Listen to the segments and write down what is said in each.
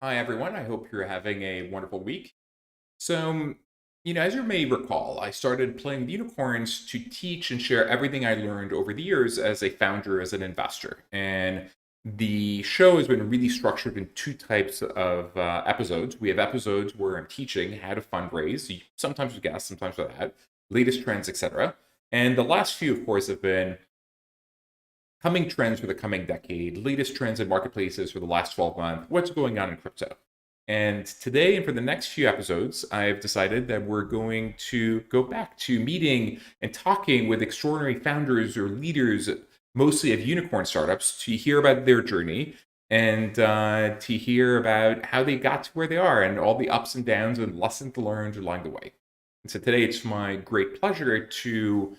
Hi, everyone. I hope you're having a wonderful week. As you may recall, I started playing with unicorns to teach and share everything I learned over the years as a founder, as an investor. And the show has been really structured in two types of episodes. We have episodes where I'm teaching how to fundraise, sometimes with guests, sometimes without, latest trends, etc. And the last few, of course, have been coming trends for the coming decade, latest trends in marketplaces for the last 12 months, what's going on in crypto. And today, and for the next few episodes, I've decided that we're going to go back to meeting and talking with extraordinary founders or leaders, mostly of unicorn startups, to hear about their journey and to hear about how they got to where they are and all the ups and downs and lessons learned along the way. And so today, it's my great pleasure to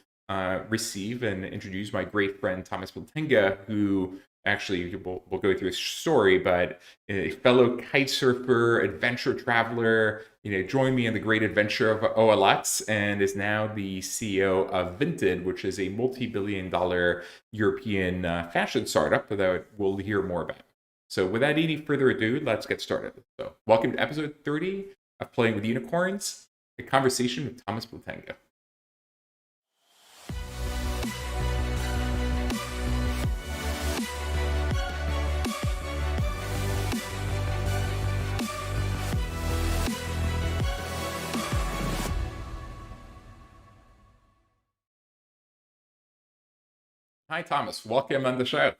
receive and introduce my great friend Thomas Plantenga, who actually we'll go through his story, but a fellow kite surfer, adventure traveler, joined me in the great adventure of OLX and is now the CEO of Vinted, which is a multi-billion-dollar European fashion startup that we'll hear more about. So without any further ado, let's get started. So welcome to episode 30 of Playing with Unicorns, a conversation with Thomas Plantenga. Hi, Thomas. Welcome on the show.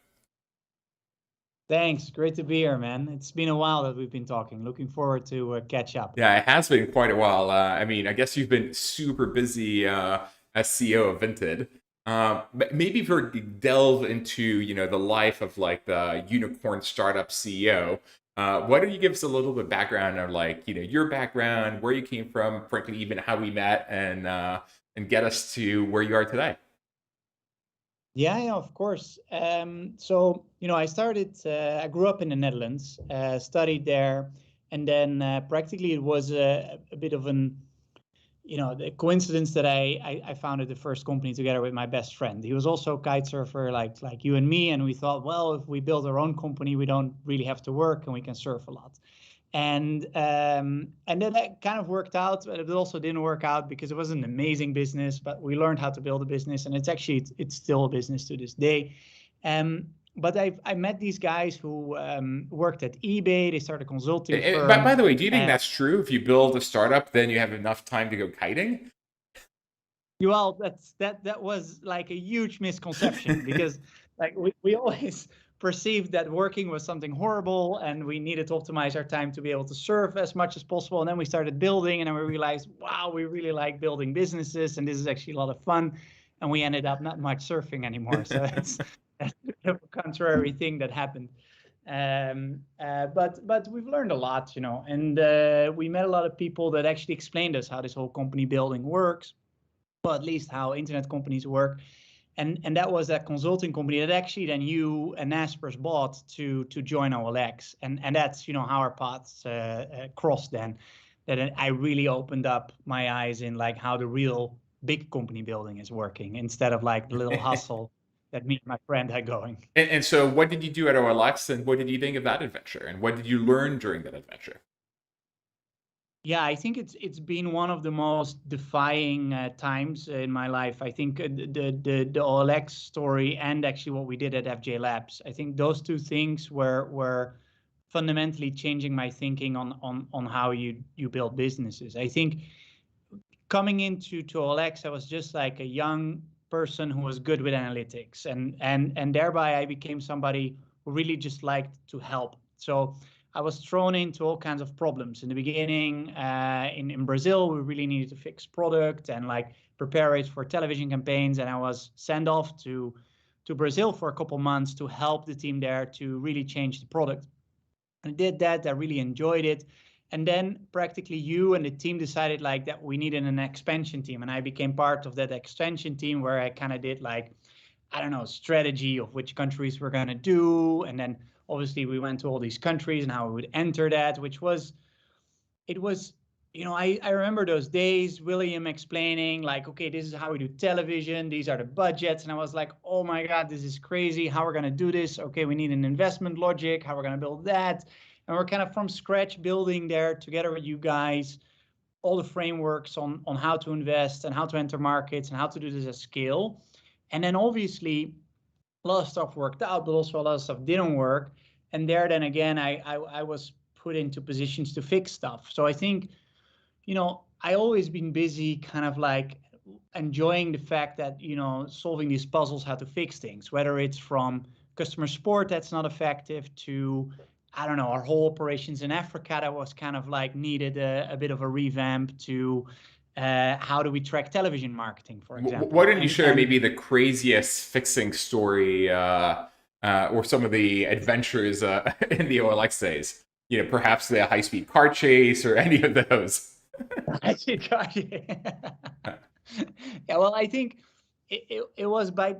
Thanks. Great to be here, man. It's been a while that we've been talking. Looking forward to catch up. Yeah, it has been quite a while. I guess you've been super busy as CEO of Vinted. But maybe if we delve into, the life of like the unicorn startup CEO, why don't you give us a little bit of background on like, your background, where you came from, frankly, even how we met, and get us to where you are today. Yeah, of course. I grew up in the Netherlands, studied there, and then practically it was a bit of the coincidence that I founded the first company together with my best friend. He was also a kite surfer like you and me, and we thought, well, if we build our own company, we don't really have to work and we can surf a lot. And then that kind of worked out, but it also didn't work out because it was an amazing business. But we learned how to build a business, and it's still a business to this day. But I met these guys who worked at eBay. They started a consulting By firm. the way, do you think that's true? If you build a startup, then you have enough time to go kiting? Well, that was like a huge misconception because like we always perceived that working was something horrible and we needed to optimize our time to be able to serve as much as possible. And then we started building and then we realized, wow, we really like building businesses and this is actually a lot of fun. And we ended up not much surfing anymore. So that's a contrary thing that happened. But we've learned a lot, and we met a lot of people that actually explained us how this whole company building works, well, at least how internet companies work. And that was that consulting company that actually then you and Naspers bought to join OLX. And that's, how our paths crossed then. That I really opened up my eyes in like how the real big company building is working instead of like the little hustle that me and my friend had going. And so, what did you do at OLX, and what did you think of that adventure, and what did you learn during that adventure? Yeah, I think it's been one of the most defying times in my life. I think the OLX story and actually what we did at FJ Labs. I think those two things were fundamentally changing my thinking on how you build businesses. I think coming into OLX, I was just like a young person who was good with analytics, and thereby I became somebody who really just liked to help. So I was thrown into all kinds of problems in the beginning. In Brazil, we really needed to fix product and like prepare it for television campaigns, and I was sent off to Brazil for a couple months to help the team there to really change the product. I did that. I really enjoyed it. And then practically you and the team decided like that we needed an expansion team. And I became part of that expansion team where I kind of did like, I don't know, strategy of which countries we're going to do. And then obviously we went to all these countries and how we would enter that, it was, I remember those days, William explaining like, okay, this is how we do television. These are the budgets. And I was like, oh my God, this is crazy. How we're going to do this? Okay, we need an investment logic, how we're going to build that. and we're kind of from scratch building there together with you guys all the frameworks on how to invest and how to enter markets and how to do this at scale. And then obviously a lot of stuff worked out, but also a lot of stuff didn't work. And there, then again, I was put into positions to fix stuff. So I think, I always been busy kind of like enjoying the fact that, solving these puzzles, how to fix things, whether it's from customer support that's not effective to, I don't know, our whole operations in Africa that was kind of like needed a bit of a revamp to how do we track television marketing, for Why example. don't you share And maybe the craziest fixing story or some of the adventures in the OLX days? Perhaps the high-speed car chase or any of those. I think, yeah, well, I think it was by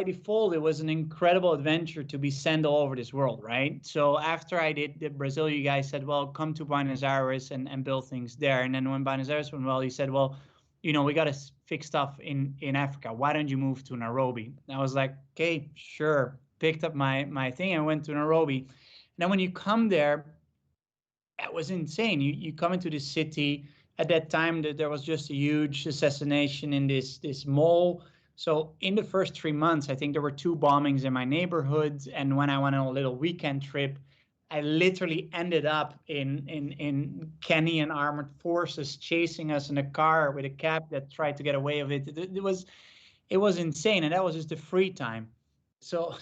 default, it was an incredible adventure to be sent all over this world, right? So after I did the Brazil, you guys said, well, come to Buenos Aires and build things there. And then when Buenos Aires went well, you said, well, we got to fix stuff in Africa. Why don't you move to Nairobi? And I was like, okay, sure. Picked up my thing and went to Nairobi. And then when you come there, that was insane. You come into this city at that time that there was just a huge assassination in this mall. So in the first 3 months, I think there were 2 bombings in my neighborhood. And when I went on a little weekend trip, I literally ended up in Kenyan armored forces chasing us in a car with a cab that tried to get away with it. It was insane, and that was just the free time. So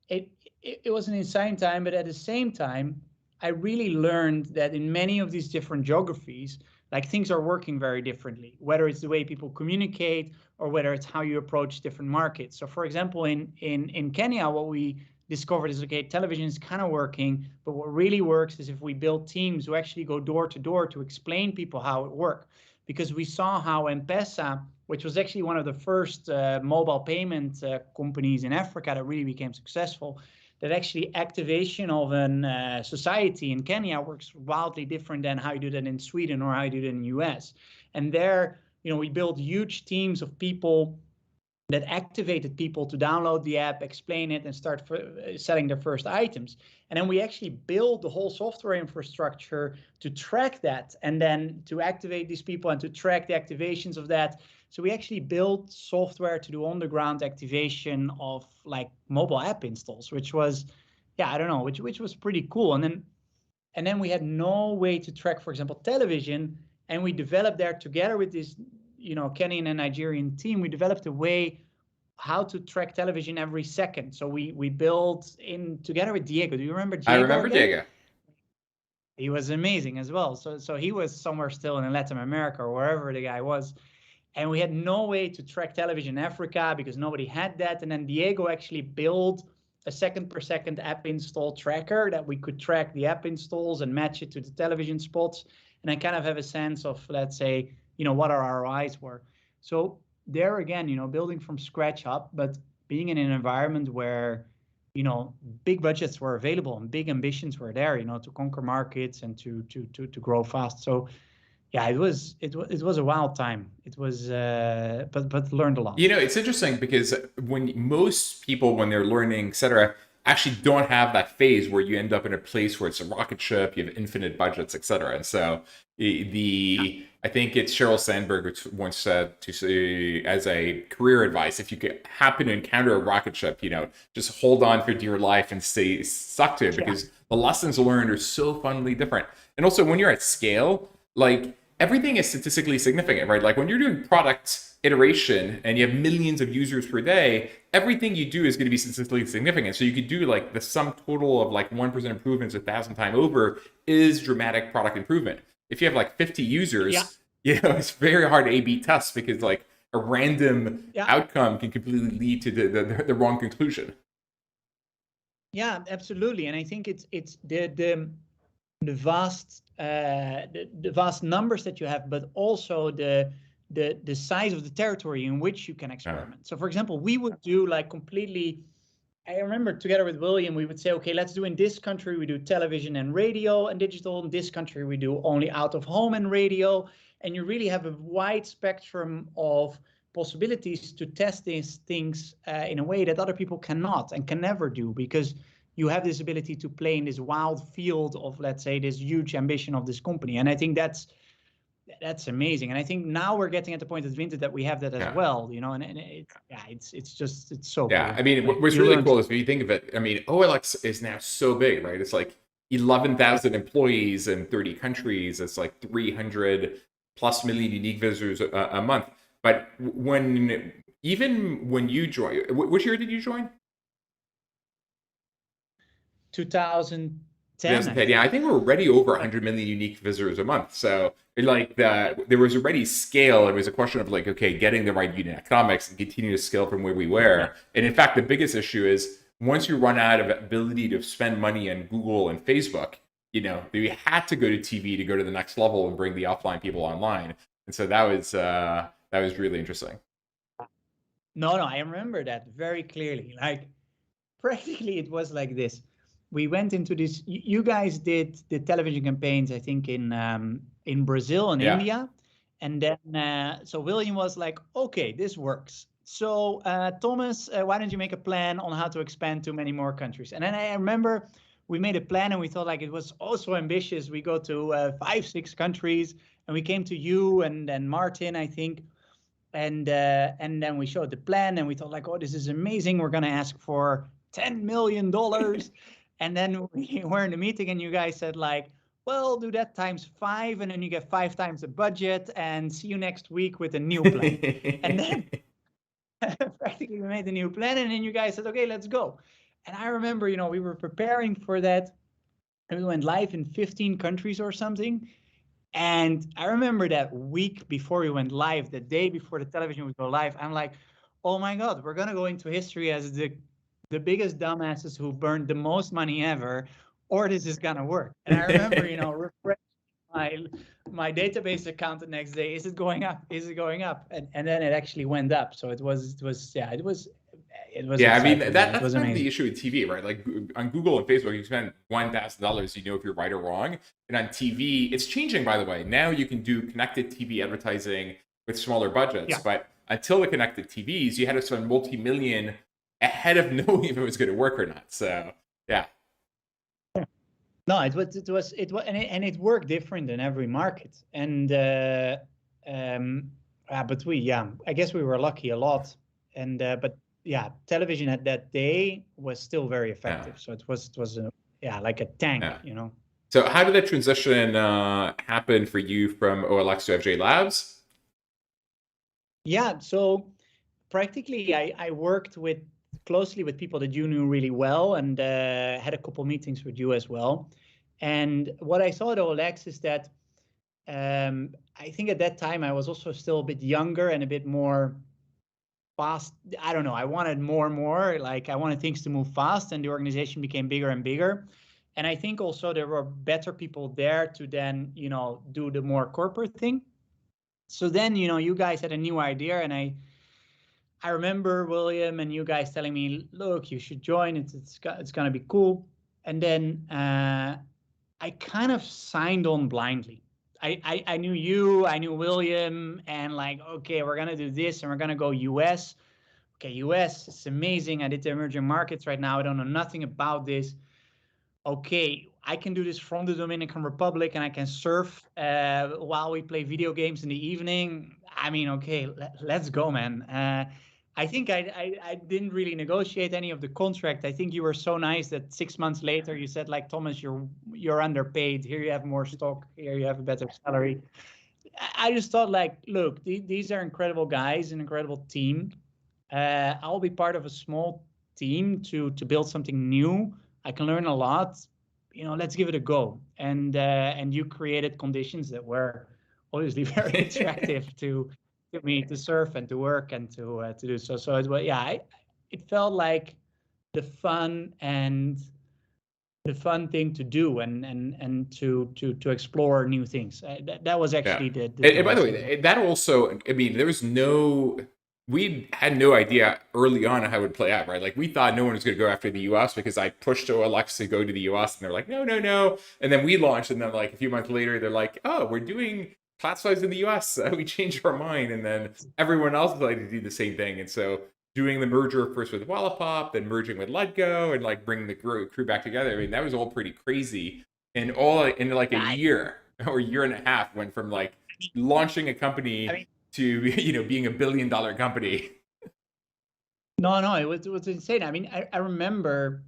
it, it was an insane time, but at the same time, I really learned that in many of these different geographies, like things are working very differently, whether it's the way people communicate or whether it's how you approach different markets. So for example, in Kenya, what we discovered is, okay, television is kind of working, but what really works is if we build teams who actually go door to door to explain people how it works. Because we saw how M-Pesa, which was actually one of the first mobile payment companies in Africa that really became successful, that actually activation of a society in Kenya works wildly different than how you do that in Sweden or how you do that in the US. And there, we built huge teams of people that activated people to download the app, explain it, and start selling their first items. And then we actually build the whole software infrastructure to track that, and then to activate these people and to track the activations of that. So we actually built software to do on-the-ground activation of like mobile app installs, which was, yeah, I don't know, which was pretty cool. And then we had no way to track, for example, television, and we developed there together with this Kenyan and Nigerian team, we developed a way how to track television every second. So we built in together with Diego. Do you remember I Diego remember again? Diego. He was amazing as well. So he was somewhere still in Latin America or wherever the guy was. And we had no way to track television in Africa because nobody had that. And then Diego actually built a second per second app install tracker that we could track the app installs and match it to the television spots. And I kind of have a sense of, let's say, what our ROIs were. So there again, building from scratch up, but being in an environment where, big budgets were available and big ambitions were there, to conquer markets and to grow fast. So yeah, it was a wild time. It was, but learned a lot. It's interesting because when most people, when they're learning, etc., actually don't have that phase where you end up in a place where it's a rocket ship, you have infinite budgets, etc. And so Yeah, I think it's Sheryl Sandberg who once said to say as a career advice, if you happen to encounter a rocket ship, just hold on for dear life and stay stuck to it yeah, because the lessons learned are so fundamentally different. And also when you're at scale, like everything is statistically significant, right? Like when you're doing product iteration and you have millions of users per day, everything you do is going to be statistically significant. So you could do like the sum total of like 1% improvements 1,000 times over is dramatic product improvement. If you have like 50 yeah, users, it's very hard to A/B test because like a random yeah, outcome can completely lead to the wrong conclusion. yeah, absolutely. And I think it's the vast the vast numbers that you have, but also the size of the territory in which you can Uh, experiment. So for example, we would do like completely, I remember together with William, we would say, okay, let's do in this country, we do television and radio and digital. In this country, we do only out of home and radio. And you really have a wide spectrum of possibilities to test these things in a way that other people cannot and can never do, because you have this ability to play in this wild field of, let's say, this huge ambition of this company. And I think that's amazing. And I think now we're getting at the point at Vinted that we have that as Yeah. well, you know, and it's so Yeah, I cool. mean, Like what's you really learn. cool is when you think of it, I mean, OLX is now so big, right? It's like 11,000 employees in 30 countries. It's like 300 plus million unique visitors a month. But even when you join, which year did you join? 2010, I 2010. Yeah, I think. think we're already over Like, 100 million unique visitors a month. So like there was already scale. It was a question of like, okay, getting the right unit economics and continue to scale from where we yeah. were. And in fact, the biggest issue is once you run out of ability to spend money on Google and Facebook, we had to go to TV to go to the next level and bring the offline people online. And so that was really interesting. No, I remember that very clearly. Like practically it was like this. We went into this, you guys did the television campaigns, I think in Brazil and Yeah. India. And then so William was like, okay, this works. So Thomas, why don't you make a plan on how to expand to many more countries? And then I remember we made a plan and we thought like it was also ambitious. We go to 5, 6 countries, and we came to you and then Martin, I think, and then we showed the plan and we thought like, oh, this is amazing, we're going to ask for $10 million. And then we were in the meeting and you guys said like, well, do that times 5 and then you get 5 times the budget, and see you next week with a new plan. And then practically we made the new plan and then you guys said, okay, let's go. And I remember, we were preparing for that and we went live in 15 countries or something. And I remember that week before we went live, the day before the television would go live, I'm like, oh my God, we're gonna go into history as the biggest dumbasses who burned the most money ever, or this is gonna work. And I remember, refreshing my database account the next day. Is it going up? Is it going up? And then it actually went up. So it was Yeah, I mean exciting. Yeah, it that's was kind of the amazing. issue with TV, right? Like on Google and Facebook, you spend $1,000, you know if you're right or wrong. And on TV, it's changing, by the way. Now you can do connected TV advertising with smaller budgets, Yeah. but until the connected TVs, you had to spend multi-million ahead of knowing if it was going to work or not. So yeah, No, and it worked different in every market. And um, but I guess we were lucky a lot. And but yeah, television at that day was still very yeah, effective. So it was like a tank, yeah. you know. So how did that transition happen for you from OLX to FJ Labs? Yeah, so practically I worked with closely with people that you knew really well, and had a couple meetings with you as well. And what I saw at OLX is that I think at that time I was also still a bit younger and a bit more fast. I don't know. I wanted more and more. Like I wanted things to move fast, and the organization became bigger and bigger. And I think also there were better people there to then, do the more corporate thing. So then, you guys had a new idea, and I remember William and you guys telling me, look, you should join. It's gonna be cool. And then I kind of signed on blindly. I knew you, I knew William, and like, okay, we're gonna do this, and we're gonna go US. Okay, US, it's amazing. I did the emerging markets right now. I don't know nothing about this. Okay, I can do this from the Dominican Republic and I can surf while we play video games in the evening. I mean, okay, let's go, man. I think I didn't really negotiate any of the contract. I think you were so nice that 6 months later you said like, Thomas, you're underpaid. Here you have more stock. Here you have a better salary. I just thought like, look, these are incredible guys, an incredible team. I'll be part of a small team to build something new. I can learn a lot. Let's give it a go. And you created conditions that were obviously very attractive to me to surf and to work and to do so. So it felt like the fun and the fun thing to do, and to explore new things. That was Yeah. actually the And by the best thing. way, that also, I mean, we had no idea early on how it would play out, right? Like we thought no one was going to go after the US because I pushed OLX to go to the US and they're like, no, no, no. And then we launched and then like a few months later, they're like, oh, we're doing classifieds in the US. We changed our mind. And then everyone else decided to do the same thing. And so doing the merger first with Wallapop, then merging with Letgo, and like bringing the crew back together. I mean, that was all pretty crazy, and all in like a Yeah, year or a year and a half went from like launching a I mean, company to being $1 billion company. no, it was insane. I mean, I remember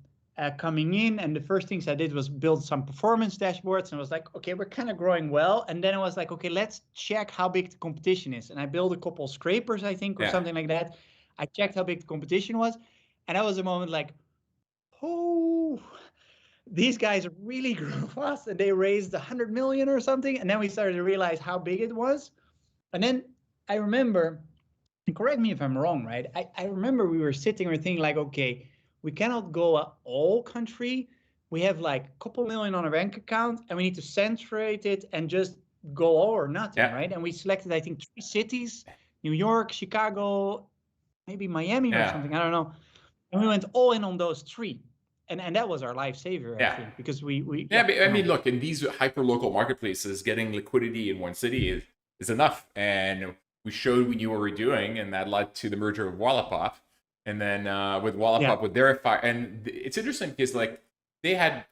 coming in, and the first things I did was build some performance dashboards, and I was like, okay, we're kind of growing well. And then I was like, okay, let's check how big the competition is. And I built a couple scrapers, I think, or Yeah, something like that. I checked how big the competition was, and that was a moment like, oh, these guys really grew fast, and they raised 100 million or something. And then we started to realize how big it was. And then I remember, and correct me if I'm wrong, right? I remember we were sitting and thinking like, okay, we cannot go all country. We have like a couple million on a bank account, and we need to saturate it and just go all or nothing, yeah, right? And we selected, I think, 3 cities: New York, Chicago, maybe Miami or yeah. something. I don't know. And we went all in on those three, and that was our lifesaver, I Yeah. think, because we Yeah, yeah, but I mean, look, in these hyper local marketplaces, getting liquidity in one city is enough. And we showed we knew what we were doing, and that led to the merger with Wallapop. And then with yeah, Wallapop, with their fire. And it's interesting because, like, they had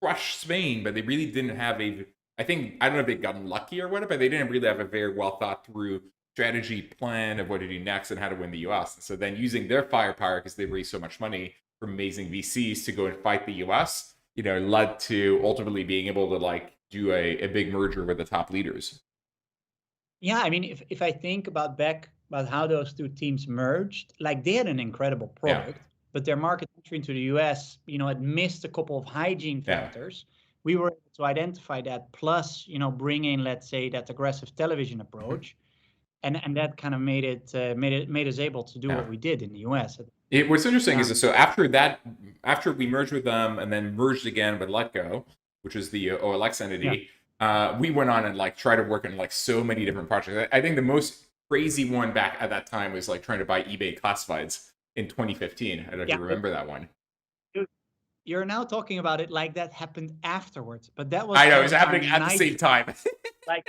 crushed Spain, but they really didn't have a. I think, I don't know if they'd gotten lucky or whatever, but they didn't really have a very well thought through strategy plan of what to do next and how to win the US. And so then using their firepower, because they raised so much money from amazing VCs to go and fight the US, led to ultimately being able to like do a big merger with the top leaders. yeah. I mean, if I think about how those two teams merged, like they had an incredible Yeah, product, but their market entry into the US, it missed a couple of hygiene yeah. factors. We were able to identify that, plus, bring in, let's say, that aggressive television Mhm. approach, and that kind of made us able to do Yeah. what we did in the US. What's interesting Uh, is that, so after that, after we merged with them and then merged again with Letgo, which is the OLX yeah, entity, we went on and like tried to work on like so many different projects. I think the most crazy one back at that time was like trying to buy eBay classifieds in 2015. I don't know if yeah. you But remember that one. you're now talking about it like that happened afterwards, but that was I know, it was our happening at the same night. time. Like,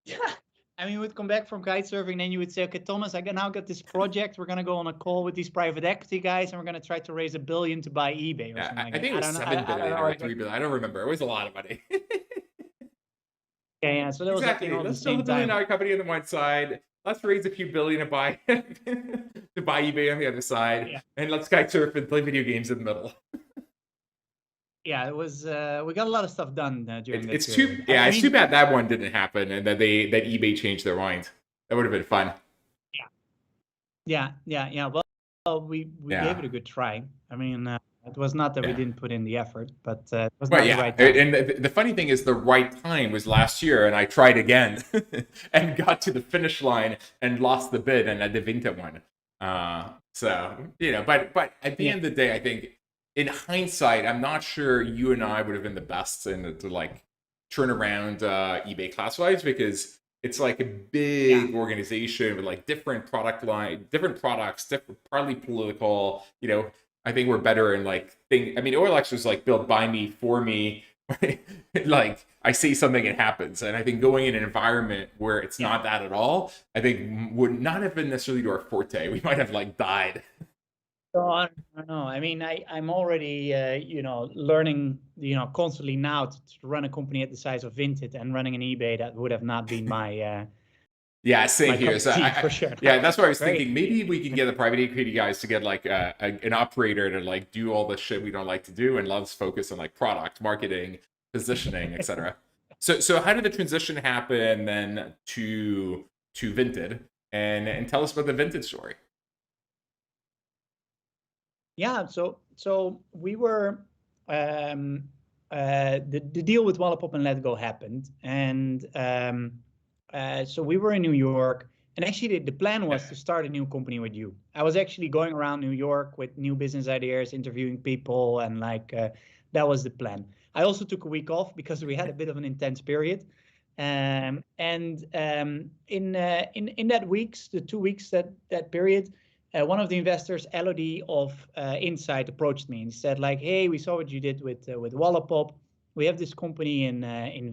yeah. I mean, we'd come back from kite surfing, then you would say, okay, Thomas, I now got this project. We're gonna go on a call with these private equity guys, and we're gonna try to raise $1 billion to buy eBay or Yeah, something like I that. think it I was don't know. 7 I don't billion know or exactly. 3 billion. I don't remember. It was a lot of money. Yeah, yeah. So that was happening Exactly. all at the Let's build same a billion time. dollar company on the one side. Let's raise a few billion to buy to buy eBay on the other side, Yeah, and let's kite surf and play video games in the middle. yeah. It was. We got a lot of stuff done during that It's too period. I, yeah. I It's too mean, bad that one didn't happen, and that eBay changed their mind. That would have been fun. yeah, yeah, yeah, yeah. Well, we gave Yeah, it a good try. I mean, it was not that we yeah. didn't put in the effort, but it was Well, not the yeah. right time. And the funny thing is, the right time was last year, and I tried again and got to the finish line and lost the bid, and I Devinta won. So but at the Yeah, end of the day, I think in hindsight, I'm not sure you and I would have been the best in to like turn around eBay classifieds, because it's like a yeah, big organization with like different product line, different products, different, partly political. I think we're better in like thing. I mean, OLX was like built by me for me. Like I say something, it happens, and I think going in an environment where it's yeah. not that at all, I think would not have been necessarily to our forte. We might have like died. So I don't know. I mean, I'm already learning constantly now to run a company at the size of Vinted, and running an eBay that would have not been Yeah, same my cup here. of So tea for sure. yeah, that's why I was Very. thinking maybe we can get the private equity guys to get like an operator to like do all the shit we don't like to do, and let's focus on like product marketing, positioning, etc. So how did the transition happen then to Vinted, and tell us about the Vinted story? Yeah, so we were um, the deal with Wallapop and Letgo happened, and so we were in New York, and actually the plan Yeah, was to start a new company with you. I was actually going around New York with new business ideas, interviewing people, and like that was the plan. I also took a week off because we had a bit of an intense period. And in that weeks, the 2 weeks, that period, one of the investors, Elodie of Insight, approached me and said, "Hey, we saw what you did with Wallapop. We have this company in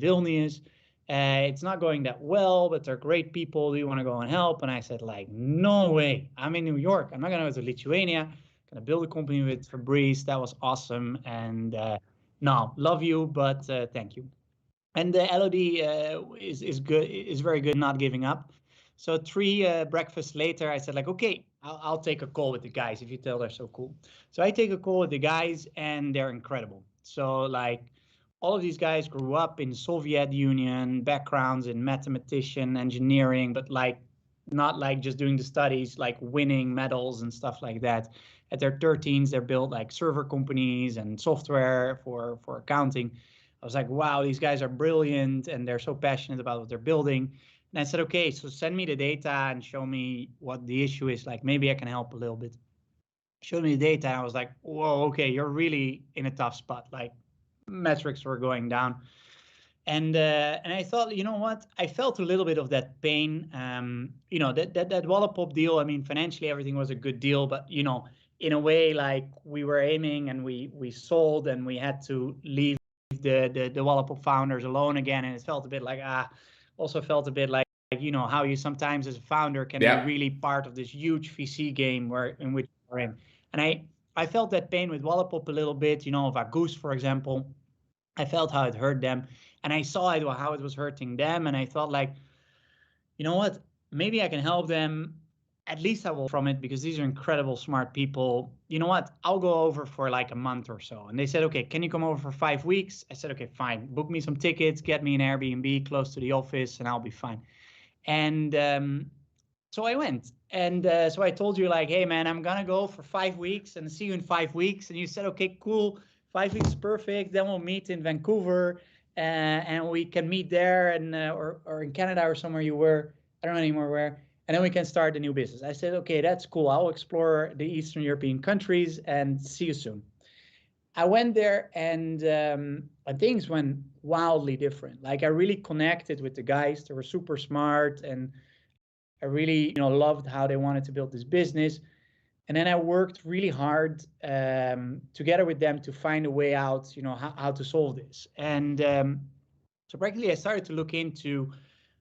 Vilnius. It's not going that well, but they're great people. Do you want to go and help? And I said, like, no way. I'm in New York. I'm not going to go to Lithuania. I'm going to build a company with Fabrice. That was awesome. And no, love you, but thank you. And the LOD is good, is very good, not giving up. So three breakfasts later, I said like, okay, I'll take a call with the guys if you tell they're so cool. So I take a call with the guys, and they're incredible. So like, all of these guys grew up in Soviet Union, backgrounds in mathematician, engineering, but like not like just doing the studies, like winning medals and stuff like that. At their 13s, they're built like server companies and software for accounting. I was like, wow, these guys are brilliant and they're so passionate about what they're building. And I said, okay, so send me the data and show me what the issue is. Like, maybe I can help a little bit. Showed me the data. And I was like, whoa, okay, you're really in a tough spot. Like, metrics were going down. And I thought, you know what? I felt a little bit of that pain. That Wallapop deal. I mean, financially everything was a good deal, but in a way, like we were aiming and we sold and we had to leave the Wallapop founders alone again, and it felt a bit like also felt a bit like how you sometimes as a founder can be Yeah. really part of this huge VC game in which you're in. And I felt that pain with Wallapop a little bit. Vagoose, for example. I felt how it hurt them, and I saw it how it was hurting them, and I thought like, you know what? Maybe I can help them. At least I will from it because these are incredible smart people. You know what? I'll go over for like a month or so. And they said, okay, can you come over for 5 weeks? I said, okay, fine. Book me some tickets, get me an Airbnb close to the office, and I'll be fine. And so I went. And so I told you like, hey man, I'm gonna go for 5 weeks and see you in 5 weeks. And you said, okay, cool. 5 weeks is perfect. Then we'll meet in Vancouver, and we can meet there and or in Canada or somewhere you were. I don't know anymore where. And then we can start a new business. I said, okay, that's cool. I'll explore the Eastern European countries and see you soon. I went there, and things went wildly different. Like I really connected with the guys. They were super smart, and I really, loved how they wanted to build this business. And then I worked really hard together with them to find a way out, how to solve this. And so practically I started to look into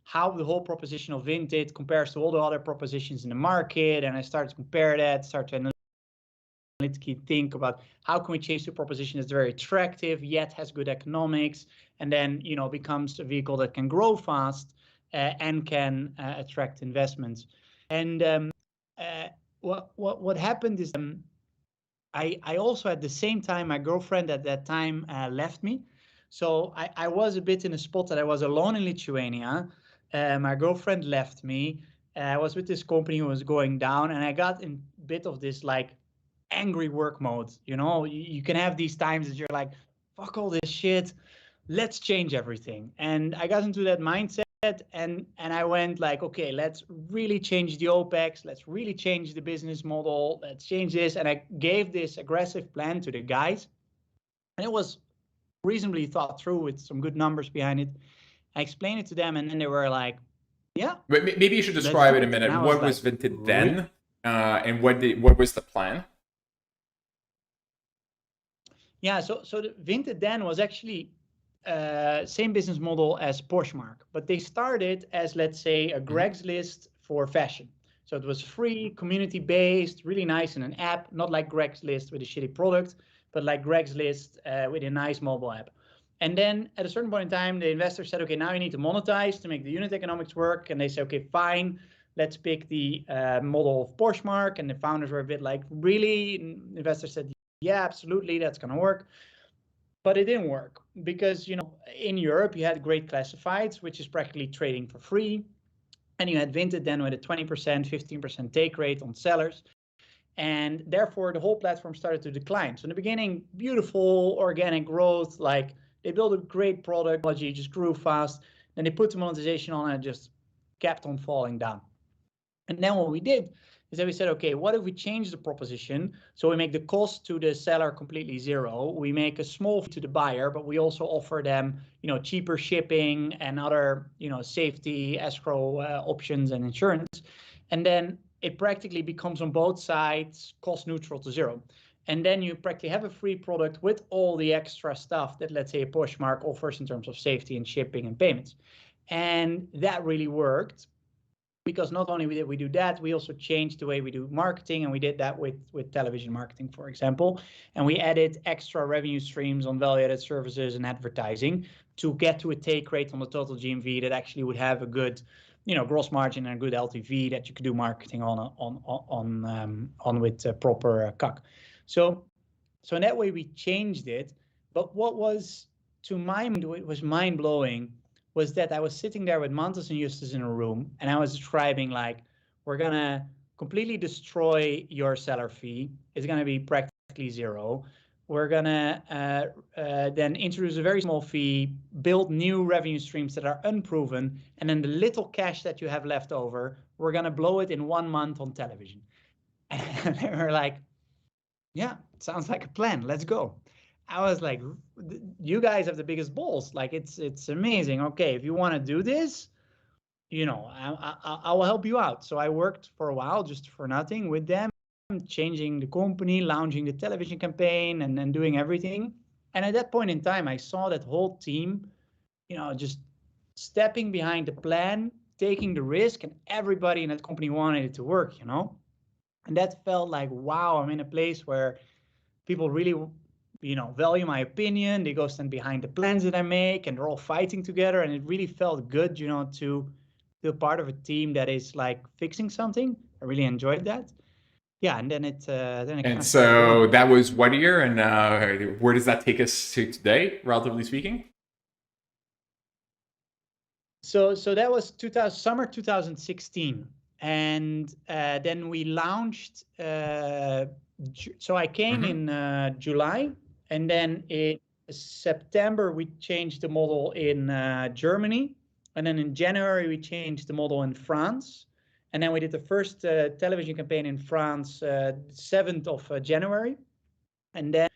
how the whole proposition of Vinted compares to all the other propositions in the market. And I started to compare that, start to analytically think about how can we change the proposition that's very attractive, yet has good economics, and then, becomes a vehicle that can grow fast and can attract investments. And what happened is I also at the same time, my girlfriend at that time left me. So I was a bit in a spot that I was alone in Lithuania. My girlfriend left me. I was with this company who was going down, and I got in a bit of this like angry work mode. You can have these times that you're like, fuck all this shit, let's change everything. And I got into that mindset, and I went like, okay, let's really change the OpEx, let's really change the business model, let's change this. And I gave this aggressive plan to the guys, and it was reasonably thought through with some good numbers behind it. I explained it to them, and then they were like, yeah, But maybe you should let's describe do in a it. And minute I was what like, was Vinted really? then, and what was the plan? Yeah, so the Vinted then was actually same business model as Poshmark, but they started as, let's say, a Mhm. Greg's List for fashion. So it was free, community-based, really nice in an app, not like Greg's List with a shitty product, but like Greg's List with a nice mobile app. And then at a certain point in time, the investor said, okay, now you need to monetize to make the unit economics work. And they said, okay, fine, let's pick the model of Poshmark. And the founders were a bit like, really? And the investor said, yeah, absolutely, that's going to work. But it didn't work because, in Europe, you had great classifieds, which is practically trading for free. And you had Vinted then with a 20%, 15% take rate on sellers. And therefore, the whole platform started to decline. So in the beginning, beautiful organic growth, like they built a great product, technology just grew fast. Then they put the monetization on and it just kept on falling down. And then what we did is that we said, okay, what if we change the proposition? So we make the cost to the seller completely zero. We make a small fee to the buyer, but we also offer them, cheaper shipping and other, safety, escrow options and insurance. And then it practically becomes on both sides cost neutral to zero. And then you practically have a free product with all the extra stuff that, let's say, a Poshmark offers in terms of safety and shipping and payments. And that really worked, because not only did we do that, we also changed the way we do marketing, and we did that with television marketing, for example. And we added extra revenue streams on value-added services and advertising to get to a take rate on the total GMV that actually would have a good, gross margin and a good LTV that you could do marketing on with proper CAC. So in that way we changed it. But what was, to my mind, it was mind blowing, was that I was sitting there with Mantas and Justus in a room, and I was describing, like, we're gonna completely destroy your seller fee. It's gonna be practically zero. We're gonna then introduce a very small fee, build new revenue streams that are unproven, and then the little cash that you have left over, we're gonna blow it in 1 month on television. And they were like, yeah, sounds like a plan. Let's go. I was like, you guys have the biggest balls. Like, it's amazing. Okay, if you want to do this, I will help you out. So I worked for a while just for nothing with them, changing the company, launching the television campaign, and then doing everything. And at that point in time, I saw that whole team, just stepping behind the plan, taking the risk, and everybody in that company wanted it to work, And that felt like, wow, I'm in a place where people really, value my opinion. They go stand behind the plans that I make, and they're all fighting together. And it really felt good, to feel part of a team that is like fixing something. I really enjoyed that. Yeah, and then it kind And of started so going. that was one year, and where does that take us to today, relatively speaking? So that was summer 2016, and then we launched. So I came Mm-hmm. in July, and then in September we changed the model in Germany, and then in January we changed the model in France, and then we did the first television campaign in France 7th of January, and then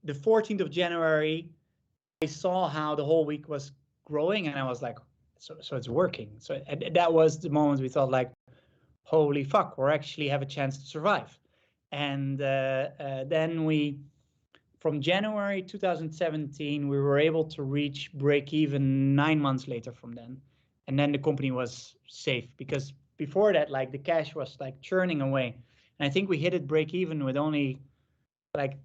the 14th of January I saw how the whole week was growing, and I was like, so it's working. So that was the moment we thought, like, holy fuck, we actually have a chance to survive. And then from January 2017, we were able to reach break even 9 months later from then. And then the company was safe, because before that, like, the cash was like churning away. And I think we hit it break even with only like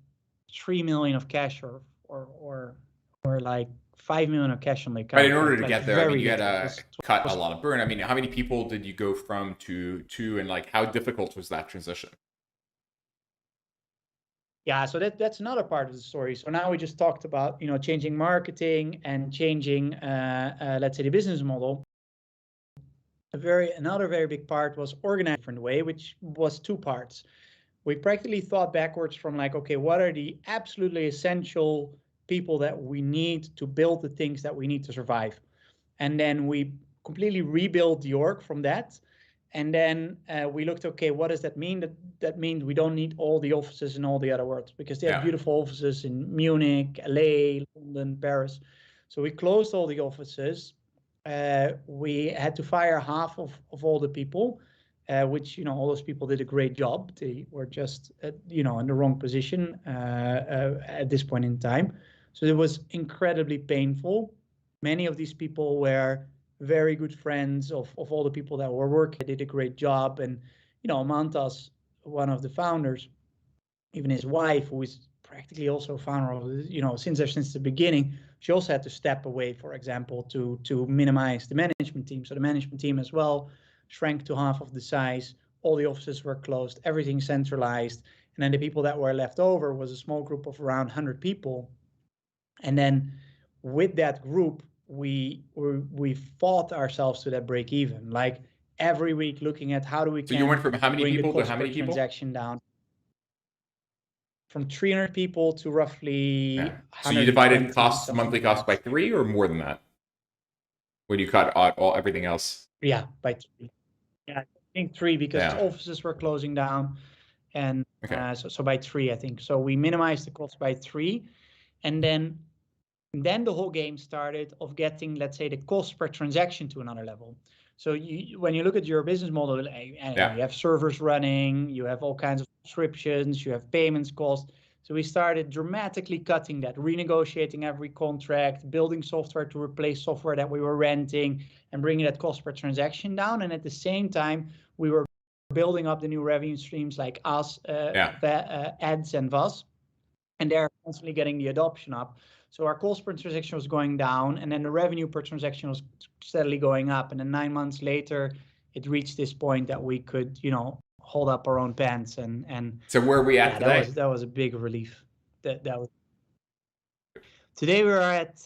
3 million of cash, or like 5 million of cash on the But in account, order like to get there, I mean, very you had little. to cut a lot of burn. I mean, how many people did you go from to, and like how difficult was that transition? Yeah, so that's another part of the story. So now we just talked about, changing marketing and changing, let's say, the business model. Another very big part was organized a different way, which was two parts. We practically thought backwards from, like, okay, what are the absolutely essential people that we need to build the things that we need to survive? And then we completely rebuilt the org from that. And then we looked, okay, what does that mean? That means we don't need all the offices in all the other worlds, because they have Yeah. beautiful offices in Munich, LA, London, Paris. So we closed all the offices. We had to fire half of all the people, which, all those people did a great job. They were just, in the wrong position at this point in time. So it was incredibly painful. Many of these people were very good friends of all the people that were working. They did a great job. And, Mantas, one of the founders, even his wife, who is practically also a founder of, since the beginning, she also had to step away, for example, to minimize the management team. So the management team as well shrank to half of the size. All the offices were closed, everything centralized. And then the people that were left over was a small group of around 100 people. And then with that group, we fought ourselves to that break even, like every week looking at how do we So you went can from how many bring the people to how cost per many people? transaction down from 300 people to roughly Yeah. So you divided 120, costs, something monthly like costs, by that. 3 or more than that when you cut all everything else. Yeah, by 3. Yeah, I think 3, because Yeah. offices were closing down, and Okay. so by 3, I think. So we minimized the cost by 3, and then the whole game started of getting, let's say, the cost per transaction to another level. So when you look at your business model, Yeah. you have servers running, you have all kinds of subscriptions, you have payments costs. So we started dramatically cutting that, renegotiating every contract, building software to replace software that we were renting, and bringing that cost per transaction down. And at the same time, we were building up the new revenue streams like us, Yeah. ads and VAS, and they're constantly getting the adoption up. So our cost per transaction was going down, and then the revenue per transaction was steadily going up. And then 9 months later, it reached this point that we could, hold up our own pants. And So where are we at yeah, today? that was a big relief. That was. Today we're at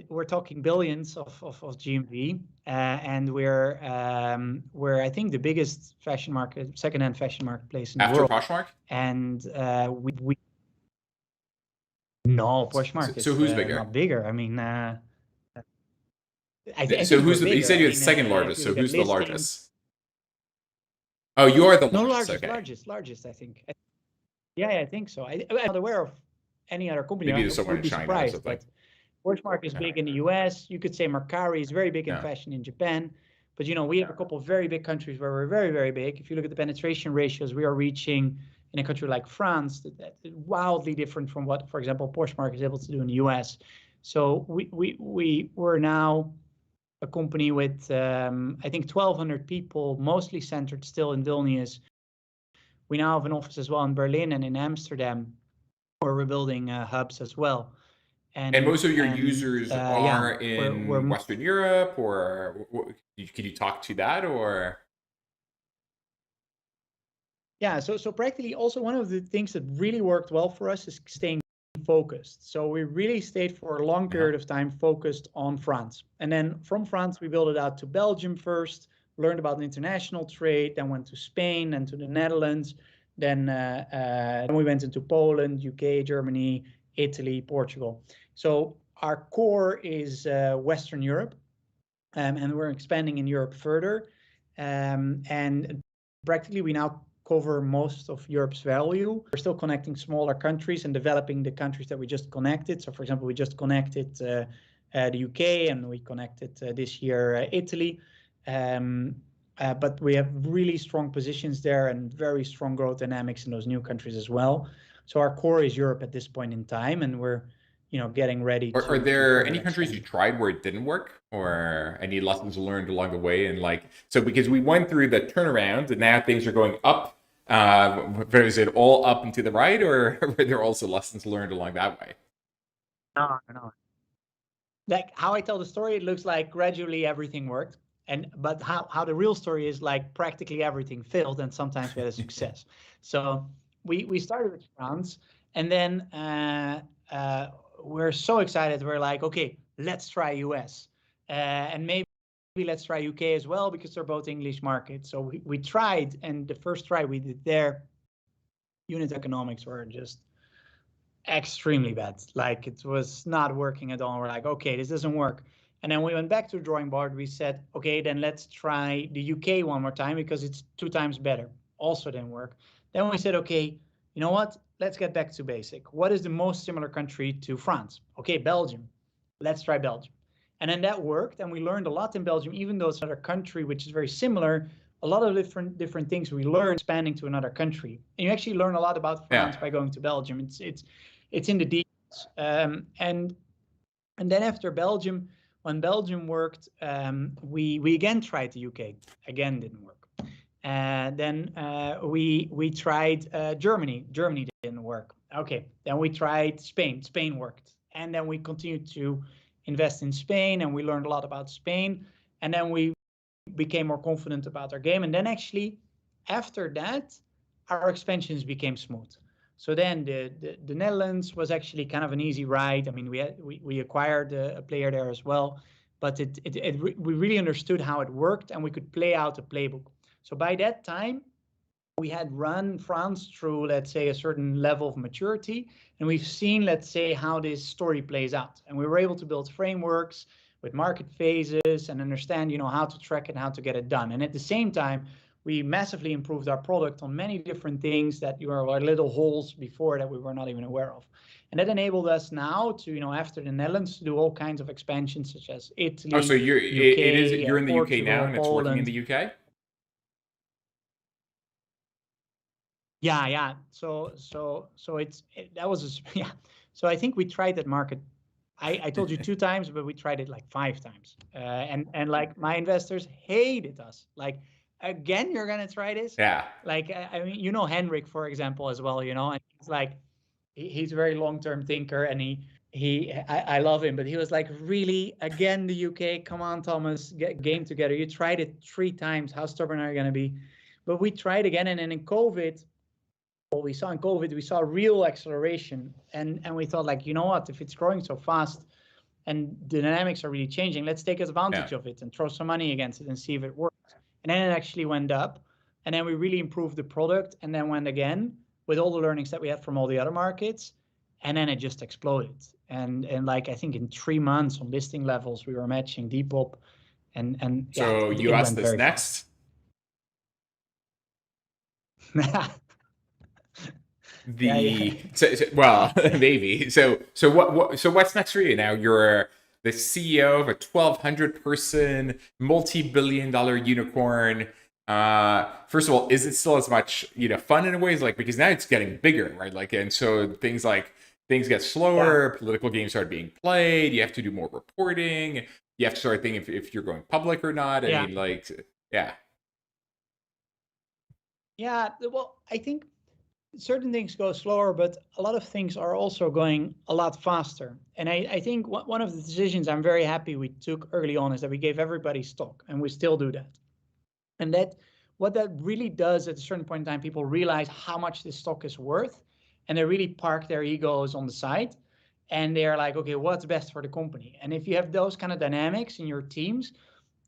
we're talking billions of GMV, and we're I think the biggest fashion market, secondhand fashion marketplace in the After world. Poshmark? And we no, Poshmark So is who's bigger? not bigger. I mean, I So think who's we're the? You bigger. said I you're the mean, second if largest. you So look at who's the listings, largest? Oh, you are the no, largest. Okay. largest. I think. Yeah, I think so. I'm not aware of any other company. Maybe I there's someone would in be China or surprised, something. but Poshmark is Yeah. big in the US. You could say Mercari is very big in Yeah. fashion in Japan. But we have a couple of very big countries where we're very, very big. If you look at the penetration ratios, we are reaching in a country like France that is wildly different from what, for example, Poshmark is able to do in the US. So we're now a company with I think 1,200 people, mostly centered still in Vilnius. We now have an office as well in Berlin and in Amsterdam, where we're building hubs as well. And most of your And users yeah, are in Western Europe, or can you talk to that, or? Yeah, so practically also one of the things that really worked well for us is staying focused. So we really stayed for a long period of time focused on France. And then from France, we built it out to Belgium first, learned about international trade, then went to Spain and to the Netherlands. Then we went into Poland, UK, Germany, Italy, Portugal. So our core is Western Europe, and we're expanding in Europe further. And practically we now cover most of Europe's value. We're still connecting smaller countries and developing the countries that we just connected. So for example, we just connected the UK, and we connected this year Italy. But we have really strong positions there and very strong growth dynamics in those new countries as well. So our core is Europe at this point in time, and we're getting ready to Are there further any countries you expand. tried where it didn't work, or any lessons learned along the way? And so because we went through the turnaround and now things are going up, is it all up and to the right, or were there also lessons learned along that way? No. Like how I tell the story, it looks like gradually everything worked. But how the real story is, like, practically everything failed, and sometimes we had a success. So we started with France, and then we're so excited. We're like, okay, let's try US, and maybe let's try UK as well, because they're both English markets. So we tried, and the first try we did there, unit economics were just extremely bad. Like, it was not working at all. We're like, okay, this doesn't work. And then we went back to the drawing board. We said, okay, then let's try the UK one more time, because it's 2 times better. Also didn't work. Then we said, okay, you know what? Let's get back to basic. What is the most similar country to France? Okay, Belgium. Let's try Belgium. And then that worked, and we learned a lot in Belgium, even though it's another country which is very similar. A lot of different things we learned expanding to another country. And you actually learn a lot about France Yeah. by going to Belgium. It's in the details. And then after Belgium, when Belgium worked, we again tried the UK. Again, didn't work. Then we tried Germany. Germany didn't work. Okay. Then we tried Spain. Spain worked. And then we continued to invest in Spain, and we learned a lot about Spain. And then we became more confident about our game. And then actually, after that, our expansions became smooth. So then the Netherlands was actually kind of an easy ride. I mean, we acquired a player there as well, but we really understood how it worked, and we could play out a playbook. So by that time, we had run France through, let's say, a certain level of maturity, and we've seen, let's say, how this story plays out. And we were able to build frameworks with market phases and understand, how to track it and how to get it done. And at the same time, we massively improved our product on many different things that were little holes before that we were not even aware of. And that enabled us now to, after the Netherlands, to do all kinds of expansions, such as Italy, Oh, so you're in the UK now, Portugal, and it's working in Poland. the UK. Yeah. That was yeah. So I think we tried that market. I told you 2 times, but we tried it like 5 times. And like my investors hated us. Like, again, you're gonna try this? Yeah. Like, I mean, Henrik, for example, as well. And he's like, he's a very long-term thinker, and I love him, but he was like, really, again, the UK? Come on, Thomas, get game together. You tried it 3 times. How stubborn are you gonna be? But we tried again, and then in COVID, what we saw in COVID, we saw real acceleration, and we thought, like, you know what? If it's growing so fast and the dynamics are really changing, let's take Yeah. advantage of it and throw some money against it and see if it works. And then it actually went up, and then we really improved the product, and then went again with all the learnings that we had from all the other markets, and then it just exploded. And like, I think in 3 months on listing levels, we were matching Depop, and yeah, So it US went this very fast. next. Yeah. Well, maybe. So what's next for you now? You're the CEO of a 1,200 person multi-billion-dollar unicorn. First of all, is it still as much fun in ways, like, because now it's getting bigger, right? Like, and so things get Yeah. slower, political games start being played, you have to do more reporting, you have to start thinking if you're going public or not. I Yeah. mean, like, yeah. Yeah. Well, I think certain things go slower, but a lot of things are also going a lot faster. And I think one of the decisions I'm very happy we took early on is that we gave everybody stock, and we still do that. And that what that really does, at a certain point in time, people realize how much this stock is worth, and they really park their egos on the side, and they're like, okay, what's best for the company? And if you have those kind of dynamics in your teams,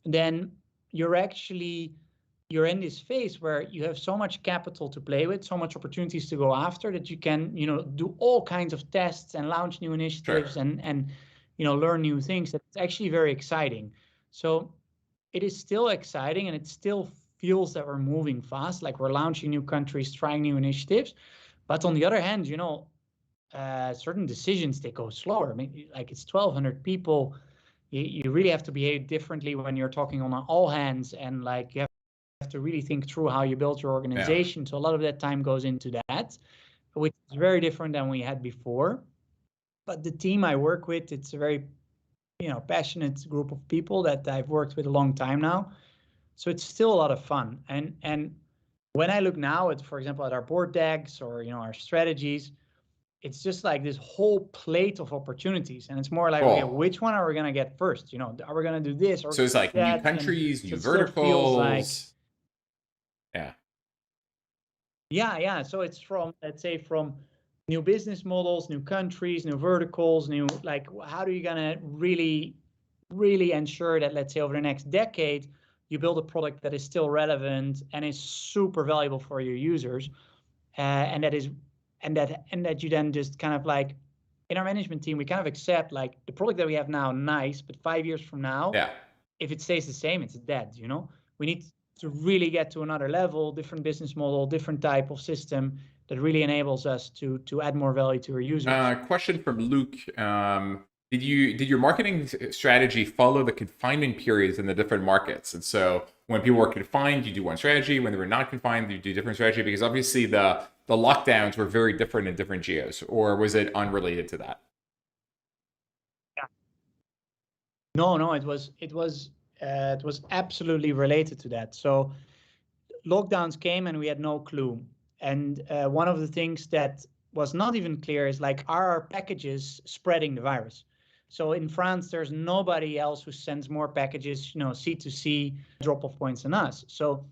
then you're actually you're in this phase where you have so much capital to play with, so much opportunities to go after, that you can, do all kinds of tests and launch new Sure. initiatives, and learn new things. That's actually very exciting. So it is still exciting, and it still feels that we're moving fast, like we're launching new countries, trying new initiatives. But on the other hand, certain decisions, they go slower. I mean, like, it's 1,200 people. You really have to behave differently when you're talking on all hands, and like, you have to really think through how you build your Yeah. organization. So a lot of that time goes into that, which is very different than we had before. But the team I work with, it's a very passionate group of people that I've worked with a long time now. So it's still a lot of fun. And when I look now at, for example, at our board decks, or our strategies, it's just like this whole plate of opportunities, and it's more like, okay, Cool. which one are we going to get first? Are we going to do this or So it's like new that? And countries, so new it still feels like, verticals. Yeah. yeah. So it's from, let's say, from new business models, new countries, new verticals, new, like, how are you going to really, really ensure that, let's say, over the next decade, you build a product that is still relevant and is super valuable for your users, and that you then just kind of like, in our management team, we kind of accept, like, the product that we have now, nice, but 5 years from now, Yeah. if it stays the same, it's dead. We need to really get to another level, different business model, different type of system that really enables us to add more value to our users. Question from Luke. Did your marketing strategy follow the confinement periods in the different markets? And so when people were confined, you do one strategy. When they were not confined, you do a different strategy, because obviously the lockdowns were very different in different geos. Or was it unrelated to that? Yeah. No, it was absolutely related to that. So lockdowns came, and we had no clue. And one of the things that was not even clear is, like, are our packages spreading the virus? So in France, there's nobody else who sends more packages, C2C drop-off points than us. So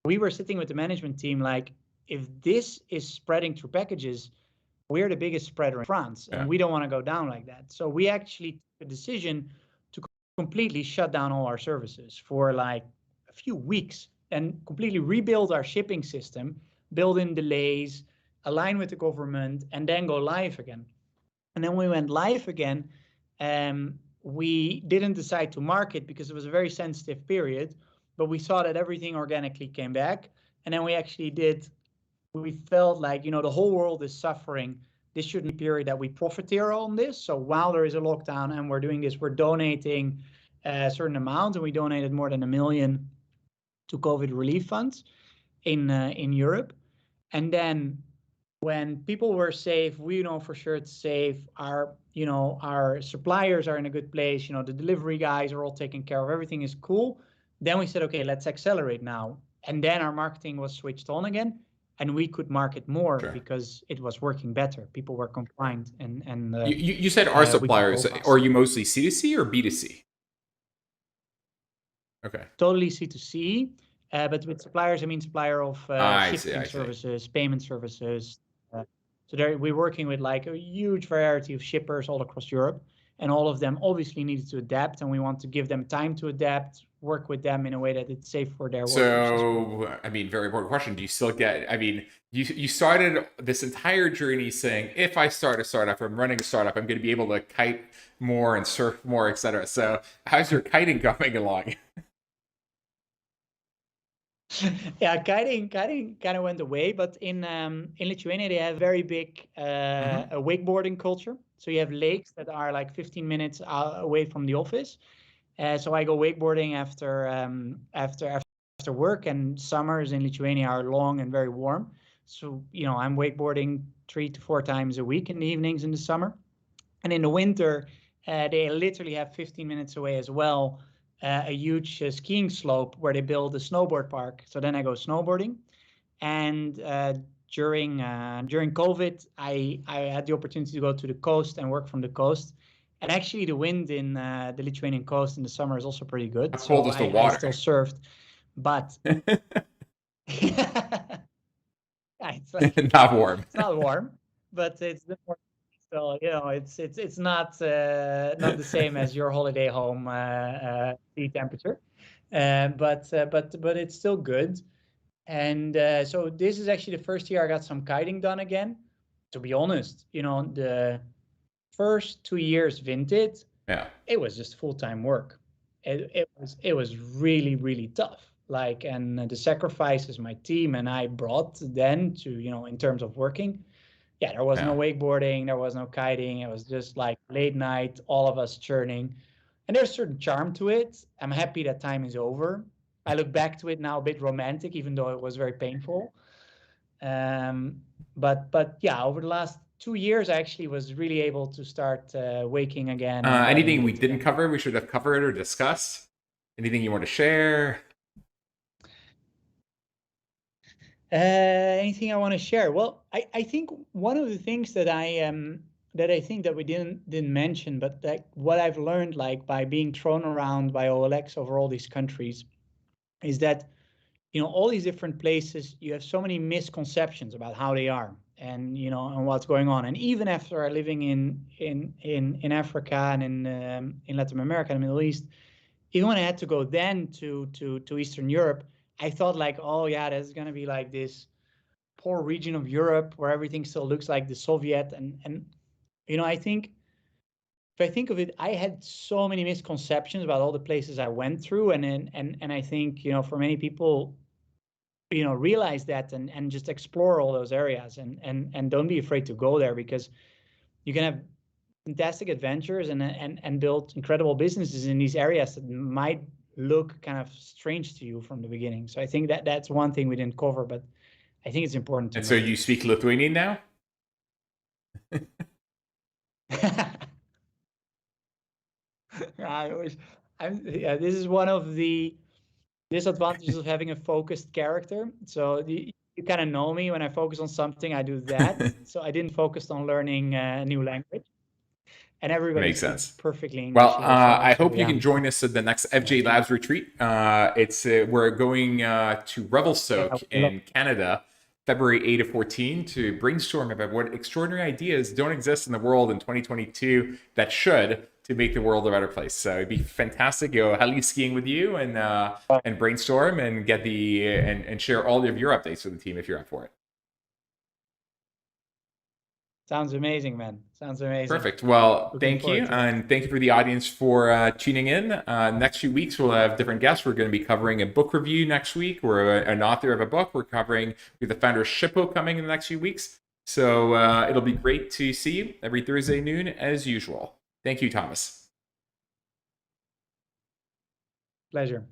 we were sitting with the management team, like, if this is spreading through packages, we're the biggest spreader in France, and Yeah. we don't want to go down like that. So we actually took a decision to completely shut down all our services for like a few weeks, and completely rebuild our shipping system, build in delays, align with the government, and then go live again. And then we went live again. We didn't decide to market because it was a very sensitive period, but we saw that everything organically came back. And then we felt like, the whole world is suffering. This shouldn't be a period that we profiteer on this. So while there is a lockdown and we're doing this, we're donating a certain amount, and we donated more than 1 million to COVID relief funds in Europe. And then when people were safe, we know for sure it's safe. Our suppliers are in a good place. The delivery guys are all taken care of. Everything is cool. Then we said, okay, let's accelerate now. And then our marketing was switched on again, and we could market more Sure. because it was working better. People were compliant, and You said our we could suppliers. go Are faster. you mostly C2C or B2C? Okay. Totally C2C. But with suppliers, I mean supplier of I see. shipping I see. services, payment services. So there, we're working with like a huge variety of shippers all across Europe, and all of them obviously needed to adapt, and we want to give them time to adapt, work with them in a way that it's safe for their workers as well. So, I mean, very important question. Do you still get, I mean, you started this entire journey saying, if I start a startup, I'm running a startup, I'm going to be able to kite more and surf more, etc. So, how's your kiting coming along? Yeah, kiting kind of went away, but in Lithuania they have very big Hmm. a wakeboarding culture. So you have lakes that are like 15 minutes away from the office. So I go wakeboarding after work, and summers in Lithuania are long and very warm. So I'm wakeboarding 3 to 4 times a week in the evenings in the summer. And in the winter, they literally have 15 minutes away as well, a huge skiing slope where they build a snowboard park. So then I go snowboarding. And during COVID, I had the opportunity to go to the coast and work from the coast. And actually, the wind in the Lithuanian coast in the summer is also pretty good. How cold So is the I still water? surfed, but yeah, it's like Not warm. it's not warm, but it's more. So it's not the same as your holiday home sea temperature, but it's still good. And so this is actually the first year I got some kiting done again. To be honest, the first 2 years Vinted, Yeah. it was just full-time work. It was really, really tough. Like, and the sacrifices my team and I brought then to, in terms of working. Yeah, there was no Yeah. wakeboarding, there was no kiting. It was just like late night, all of us churning. And there's a certain charm to it. I'm happy that time is over. I look back to it now a bit romantic, even though it was very painful. Um, but yeah, over the last 2 years, I actually was really able to start waking again and running a Anything we bit didn't again. cover, we should have covered or discussed? Anything you want to share? Anything I want to share? Well, I think one of the things that I think that we didn't mention, but that what I've learned, like by being thrown around by OLX over all these countries, is that all these different places, you have so many misconceptions about how they are, and what's going on. And even after living in Africa and in Latin America and the Middle East, even when I had to go then to Eastern Europe, I thought like, oh yeah, there's gonna be like this poor region of Europe where everything still looks like the Soviet. And I think if I think of it, I had so many misconceptions about all the places I went through, and I think for many people, realize that and just explore all those areas, and don't be afraid to go there, because you can have fantastic adventures and build incredible businesses in these areas that might look kind of strange to you from the beginning. So I think that that's one thing we didn't cover, but I think it's important to And so know. you speak Lithuanian now? I wish. Yeah, this is one of the disadvantages of having a focused character. So you kind of know me. When I focus on something, I do that. So I didn't focus on learning a new language, and everybody Makes speaks sense. perfectly English Well, here. So I so hope you yeah, can join us at the next yeah, FJ Labs retreat. It's We're going to yeah. I Revelstoke would love. in Canada, February 8 to 14, to brainstorm about what extraordinary ideas don't exist in the world in 2022 that should, to make the world a better place. So it'd be fantastic to go heli skiing with you and brainstorm and get and share all of your updates with the team if you're up for it. Sounds amazing, man. Sounds amazing. Perfect. Well, Looking thank you. forward to it. And thank you for the audience for tuning in. Next few weeks, we'll have different guests. We're going to be covering a book review next week. We're an author of a book. We have the founder of Shippo coming in the next few weeks. So it'll be great to see you every Thursday noon as usual. Thank you, Thomas. Pleasure.